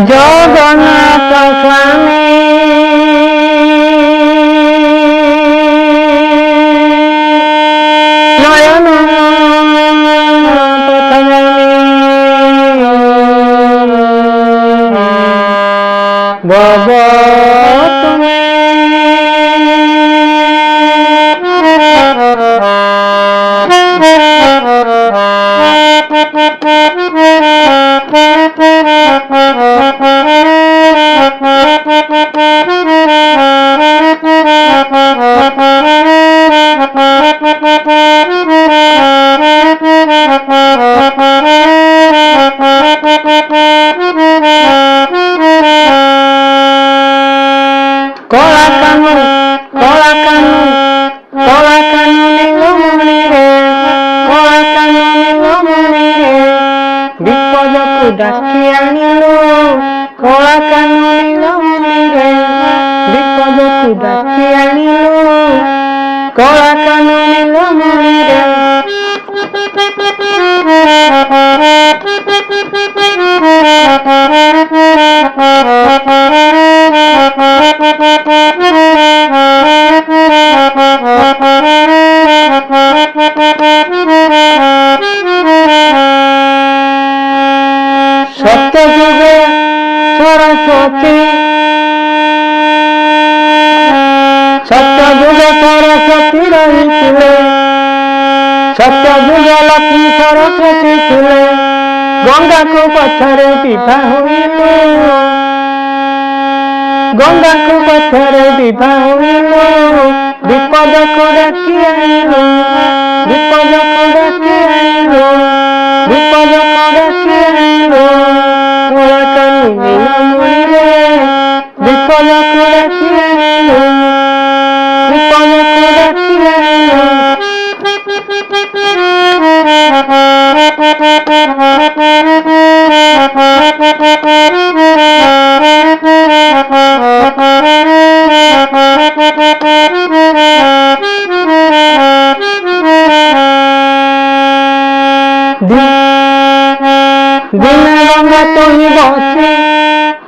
জগন্নাথ স্বামী নয়ন পথগামী ভব তুমি বিপদକୁ ଡାକି ଆଣିଲୁ କଳା କାନୁ ନୀଳମଣିରେ ବିପଦକୁ ଡାକି ଆଣିଲୁ କଳା କାନୁ ନୀଳମଣିରେ ସତ୍ୟଯୁଗେ ସରସ୍ୱତୀ ରହିଥିଲେ ସତ୍ୟଯୁଗେ ଲକ୍ଷ୍ମୀ ସରସ୍ୱତୀ ଥିଲେ ଗଙ୍ଗାକୁ ପଛରେ ବିଭା ହୋଇଲୁ ଗଙ୍ଗାକୁ ପଛରେ ବିଭା ହୋଇଲୁ ବିପଦକୁ ଡାକି ଆଣିଲୁ ବିପଦକୁ ଡାକି ଆଣିଲୁ ବିପଦକୁ ଡାକି ଆଣିଲୁ କଳା କାନୁ ନୀଳମଣିରେ ବିପଦକୁ ଡାକି ଆଣିଲୁ ବିପଦକୁ ଡାକି ଆଣିଲୁ ଦିନେ ଗଙ୍ଗା ତୁହି ବସି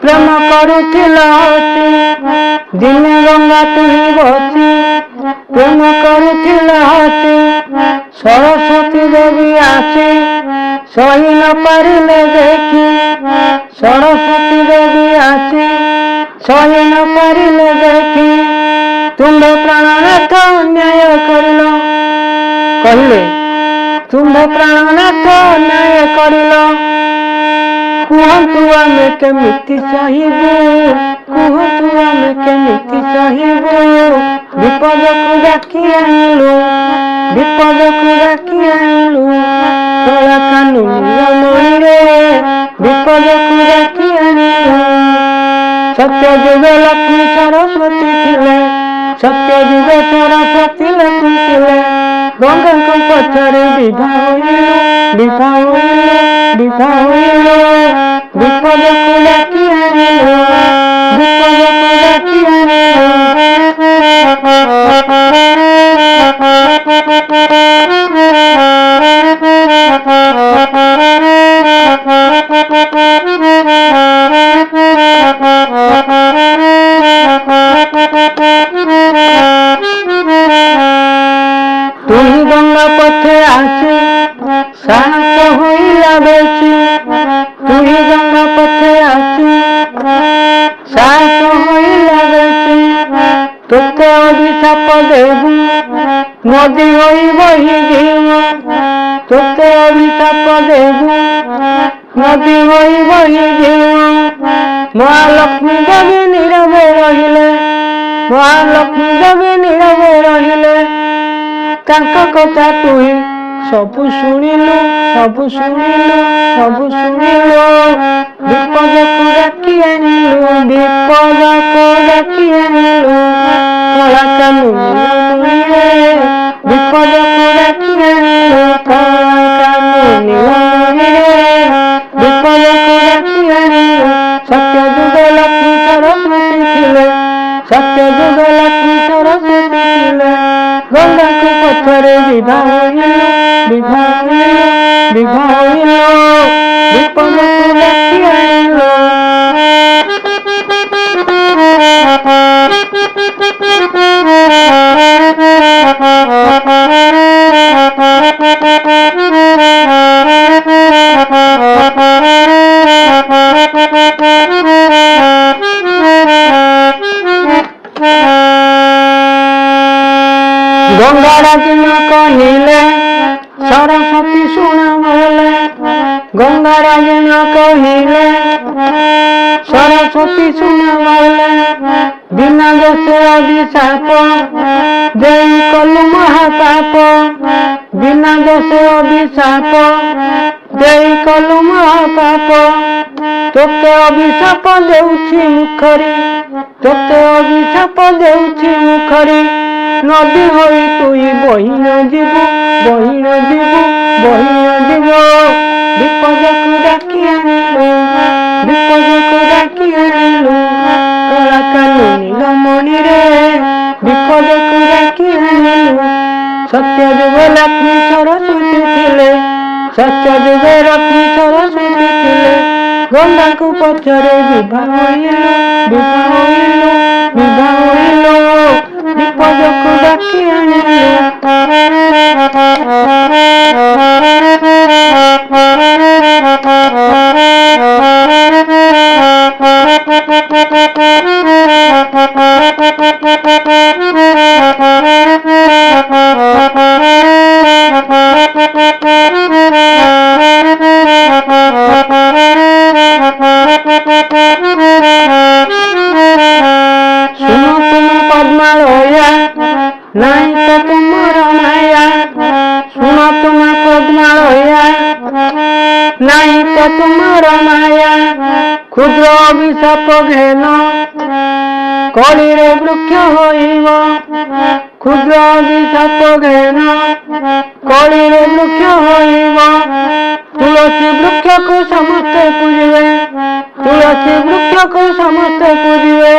ପ୍ରେମ କରୁଥିଲ ହସି ଦିନେ ଗଙ୍ଗା ତୁହି ବସି ପ୍ରେମ କରୁଥିଲ ହସି ସରସ୍ୱତୀ ଦେବୀ ଆସି ସହି ନ ପାରିଲେ ଦେଖି ସରସ୍ୱତୀ ଦେବୀ ଆସି ସହି ନ ପାରିଲେ ଦେଖି ତୁମ୍ଭେ ପ୍ରାଣନାଥ ନ୍ୟାୟ କରିଲ କହିଲେ ତୁମ୍ଭେ ପ୍ରାଣନାଥ ନ୍ୟାୟ କରିଲ କୁହନ୍ତୁ ଆମେ କେମିତି ସହିବୁ କୁହନ୍ତୁ ଆମେ କେମିତି ସହିବୁ ବିପଦକୁ ଡାକି ଆଣିଲୁ ବିପଦକୁ ଡାକି ଆଣିଲୁ କଳା କାନୁ ନୀଳମଣିରେ ବିପଦକୁ ଡାକି ଆଣିଲୁ ସତ୍ୟଯୁଗେ ଲକ୍ଷ୍ମୀ ସରସ୍ୱତୀ ଥିଲେ ସତ୍ୟଯୁଗେ ସରସ୍ୱତୀ ଲକ୍ଷ୍ମୀ ଥିଲେ ଗଙ୍ଗାକୁ ପଛରେ ବିଭା ହୋଇଲୁ ବିଭା ହୋଇଲୁ ବିଭା ହୋଇଲୁ ବିପଦକୁ ଡାକି ଆଣିଲୁ ବିପଦକୁ ଡାକି ଆଣିଲୁ ତୁହି ଗଙ୍ଗା ପଥେ ଆସି ସାହସ ହୋଇଲା ବେଶୀ ତୁହି ଗଙ୍ଗା ପଥେ ଆସି ସାହସ ହୋଇଲା ବେଶୀ ତୋତେ ଅଭିଶାପ ଦେବୁ ନଦୀ ହୋଇ ବହି ଯିବୁ ତୋତେ ଅଭିଶାପ ଦେବୁ ନଦୀ ହୋଇ ବହି ଯିବୁ ମହାଲକ୍ଷ୍ମୀ ଦେବୀ ନୀରବେ ରହିଲେ ମହାଲକ୍ଷ୍ମୀ ଦେବୀ ନୀରବେ ରହିଲେ ତାଙ୍କ କଥା ତୁହି ସବୁ ଶୁଣିଲୁ ସବୁ ଶୁଣିଲୁ ସବୁ ଶୁଣିଲୁ ବିପଦକୁ ଡାକି ଆଣିଲୁ ବିପଦକୁ ଡାକି ଆଣିଲୁ କଳା କାନୁ ନୀଳମଣିରେ ବିପଦକୁ ଡାକି ଆଣିଲୁ କଳା କାନୁ ନୀଳମଣିରେ ବିପଦକୁ ଡାକି ଆଣିଲୁ ସତ୍ୟଯୁଗେ ଲକ୍ଷ୍ମୀ ସରସ୍ୱତୀ ଥିଲେ ସତ୍ୟଯୁଗେ ଲକ୍ଷ୍ମୀ ସରସ୍ୱତୀ ଥିଲେ ଗଙ୍ଗାକୁ ପଛରେ ବିଭା ହୋଇଲୁ ବିଭା ହୋଇଲୁ ବିଭା ହୋଇଲୁ ବିପଦକୁ ଡାକି ଆଣିଲୁ। गंगा डाकिन कहिले सरस्वती सुन बोले, गंगा डाकिन कहिले सरस्वती सुन बोले, बिना दोषे अभिशाप देई कलु महापाप, बिना दोषे अभिशाप देई कलु महापाप, तोते अभिशाप देउछि मुखरी, तोते अभिशाप देउछि मुखरी, नदी होई तुई बहिन जीवु, बहिन जीवु, बहिन जीवु। विपदକୁ ଡାକି ଆଣିଲୁ, विपदକୁ ଡାକି ଆଣିଲୁ, କଳା କାନୁ ନୀଳମଣିରେ विपदକୁ ଡାକି ଆଣିଲୁ। ସତ୍ୟ ଯୁଗ ଲକ୍ଷ୍ମୀ ସରସ୍ୱତୀ ଥିଲେ, ସତ୍ୟ ଯୁଗ ଲକ୍ଷ୍ମୀ ସରସ୍ୱତୀ ଥିଲେ, ଗଙ୍ଗାକୁ ପଛରେ ବିବାହ ହୋଇଲୁ, ବିବାହ ହୋଇଲୁ, ବିବାହ ହୋଇଲୁ। विपदକୁ ଡାକି ଆଣିଲୁ। नहीं तो तुमर माया, सुन तुम पद्मालया, नहीं तो तुमर माया, क्षुद्र अभिशाप घेन कलिरे वृक्ष होइब, क्षुद्र अभिशाप घेन कलिरे वृक्ष होइब। तुलसी वृक्ष को समस्ते पूजिबे, तुलसी वृक्ष को समस्ते पूजिबे,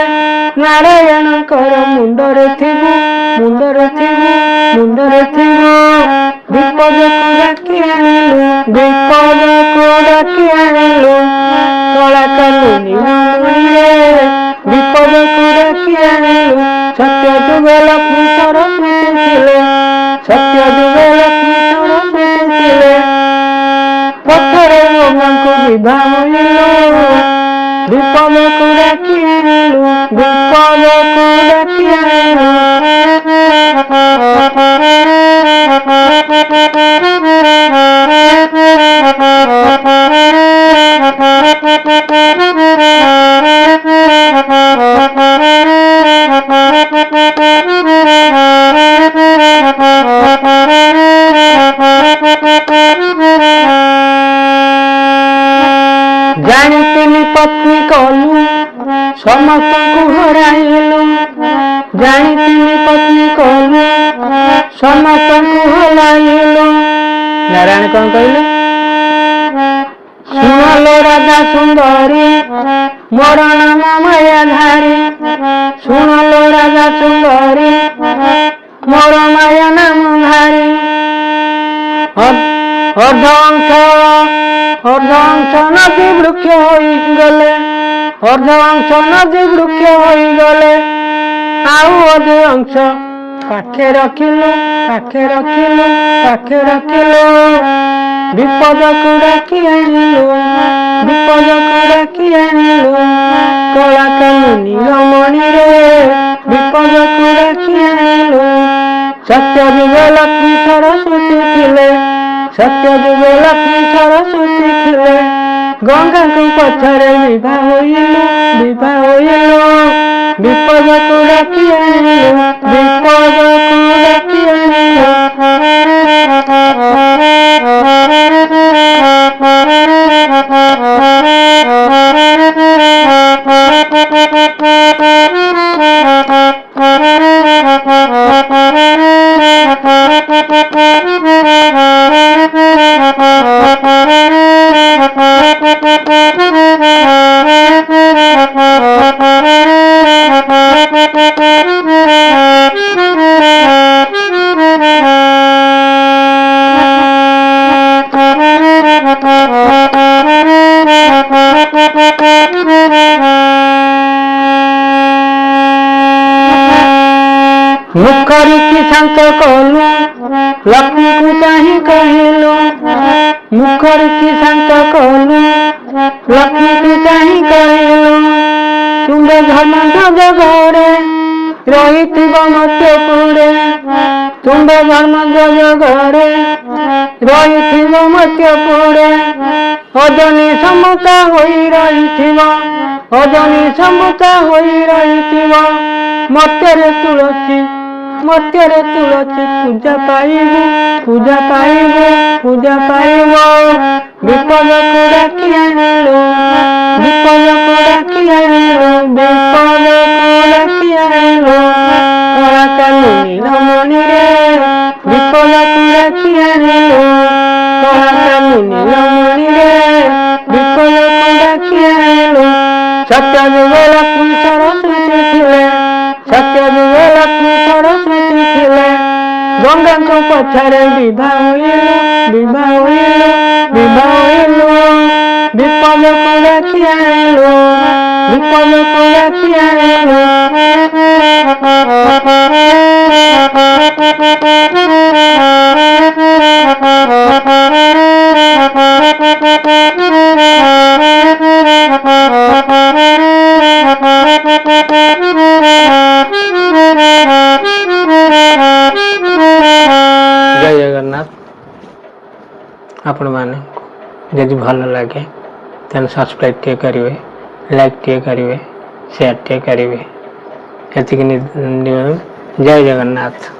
नारायण कर मुंडरे थिबु, मुंडरे थिबु, मुंडरे थिबु। विपदକୁ ଡାକି ଆଣିଲୁ, विपदକୁ ଡାକି ଆଣିଲୁ, କଳା କାନୁ ନୀଳମଣିରେ विपदକୁ ଡାକି ଆଣିଲୁ। ସତ୍ୟ ଯୁଗ ଲକ୍ଷ୍ମୀ ସରସ୍ୱତୀ ଥିଲେ, ସତ୍ୟ ଯୁଗ ଲକ୍ଷ୍ମୀ ସରସ୍ୱତୀ ଥିଲେ, ପଥରେ ଗଙ୍ଗାକୁ ବିବାହ ହୋଇଲୁ, विपदକୁ ଡାକି ଆଣିଲୁ, विपदକୁ ଡାକି ଆଣିଲୁ। ଜାଣିଥିଲି ପତ୍ନୀ କଲୁ ସମସ୍ତଙ୍କୁ ହରାଇଲୁ, ଜାଣିଥିଲି ପତ୍ନୀ କଲୁ ସମସ୍ତଙ୍କୁ ହରାଇଲୁ। ନାରାୟଣ କଣ କହିଲେ? ଶୁଣଲୋ ରାଧା ସୁନ୍ଦରୀ ମୋର ନାମ ମାୟାଧାରୀ, ଶୁଣଲୋ ରାଧା ସୁନ୍ଦରୀ ମୋର ମାୟା ନାମ ଧାରୀ। अर्धांश नदी वृक्ष होइगले, अर्धांश नदी वृक्ष होइगले, आउ अधे अंश पाखे रखिलु, पाखे रखिलु, पाखे रखिलु। विपदକୁ ଡାକି ଆଣିଲୁ, विपदକୁ ଡାକି ଆଣିଲୁ, କଳା କାନୁ ନୀଳମଣିରେ विपदକୁ ଡାକି ଆଣିଲୁ। सत्य ଯୁଗ ଲକ୍ଷ୍ମୀ ସରସ୍ୱତୀ ଥିଲେ, सत्य ଯୁଗ ଲକ୍ଷ୍ମୀ ସରସ୍ୱତୀ ଥିଲେ, ଗଙ୍ଗାକୁ ପଛରେ ବିବାହ ହୋଇଲୁ, ବିବାହ ହୋଇଲୁ। विपदକୁ ଡାକି ଆଣିଲୁ, विपदକୁ ଡାକି ଆଣିଲୁ। मुखरी की शांत कलु लक्ष्मी को चाही कहिलु मुखरी की शांत कलु लक्ष्मी को चाही कहिलु तुंबे धर्म जगरे रही मत्यपुरे तुंबे धर्म जगरे रही मत्यपुरे अजनी समता होई रही अजनी समता होई रही मत्यरे तुलसी पूजा पाइबू विपद को डाकी आनिलो विपद को डाकी आनिलो विपद को डाकी आनिलो कला कालू नीलमणि रे विपद को डाकी आनिलो कला कालू नीलमणि रे विपद को डाकी आनिलो सत्य जुगे लक्ष्मी सरस्वती थिले सत्य जुगे लक्ष्मी सरस्वती थिले गंगा को पछारे विवाह होइलु विपद को डाकी आनिलो विपद को डाकी आनिलो जय जगन्नाथ आपण माने यदि भल लगे तेन सब्सक्राइब टे करिवे लाइक टे करिवे शेयर टे करिवे एतिक जय जगन्नाथ।